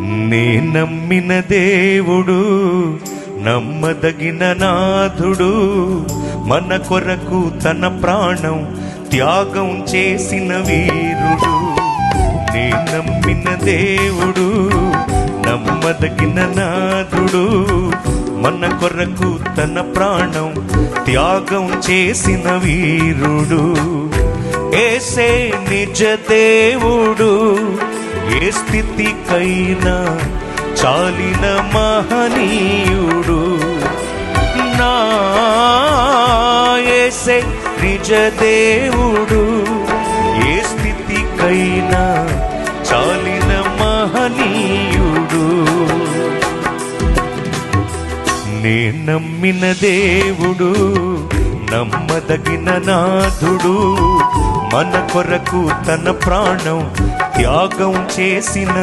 నే నమ్మిన దేవుడు నమ్మదగిన నాథుడు, మన కొరకు తన ప్రాణం త్యాగం చేసిన వీరుడు. నే నమ్మిన దేవుడు నమ్మదగిన నాథుడు, మన కొరకు తన ప్రాణం త్యాగం చేసిన వీరుడు. యేసే నిజ దేవుడు, ఏ స్థితికైనా చాలిన మహనీయుడు. నా యేసే నిజ దేవుడు, ఏ స్థితికైనా చాలిన మహనీయుడు. నే నమ్మిన దేవుడు నమ్మదగిన నాథుడు, మన కొరకు తన ప్రాణం త్యాగం చేసిన